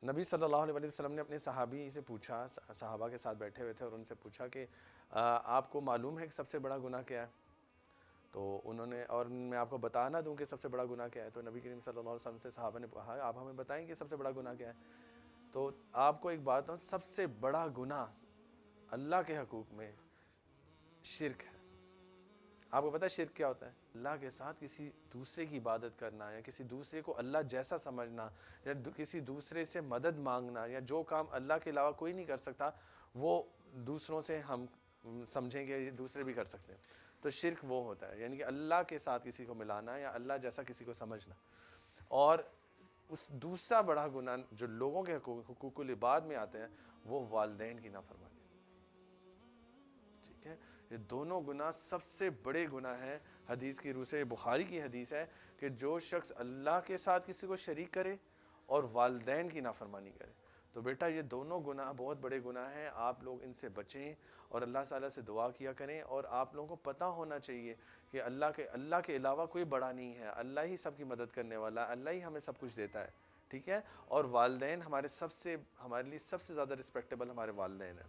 نبی صلی اللہ علیہ وسلم نے اپنے صحابی سے پوچھا، صحابہ کے ساتھ بیٹھے ہوئے تھے، اور ان سے پوچھا کہ آپ کو معلوم ہے کہ سب سے بڑا گناہ کیا ہے؟ تو انہوں نے، اور میں آپ کو بتا نہ دوں کہ سب سے بڑا گناہ کیا ہے؟ تو نبی کریم صلی اللہ علیہ وسلم سے صحابہ نے کہا آپ ہمیں بتائیں کہ سب سے بڑا گناہ کیا ہے؟ تو آپ کو ایک بات بتاؤں، سب سے بڑا گناہ اللہ کے حقوق میں شرک ہے۔ آپ کو پتہ ہے شرک کیا ہوتا ہے؟ اللہ کے ساتھ کسی دوسرے کی عبادت کرنا، یا کسی دوسرے کو اللہ جیسا سمجھنا، یا کسی دوسرے سے مدد مانگنا، یا جو کام اللہ کے علاوہ کوئی نہیں کر سکتا وہ دوسروں سے ہم سمجھیں گے یہ دوسرے بھی کر سکتے ہیں، تو شرک وہ ہوتا ہے، یعنی کہ اللہ کے ساتھ کسی کو ملانا یا اللہ جیسا کسی کو سمجھنا۔ اور اس دوسرا بڑا گناہ جو لوگوں کے حقوق العباد میں آتے ہیں وہ والدین کی نافرمانی، ٹھیک ہے؟ یہ دونوں گناہ سب سے بڑے گناہ ہیں۔ حدیث کی روح سے، بخاری کی حدیث ہے کہ جو شخص اللہ کے ساتھ کسی کو شریک کرے اور والدین کی نافرمانی کرے، تو بیٹا یہ دونوں گناہ بہت بڑے گناہ ہیں، آپ لوگ ان سے بچیں اور اللہ تعالیٰ سے دعا کیا کریں۔ اور آپ لوگوں کو پتہ ہونا چاہیے کہ اللہ کے علاوہ کوئی بڑا نہیں ہے، اللہ ہی سب کی مدد کرنے والا ہے، اللہ ہی ہمیں سب کچھ دیتا ہے، ٹھیک ہے؟ اور والدین ہمارے لیے سب سے زیادہ رسپیکٹیبل ہمارے والدین ہیں۔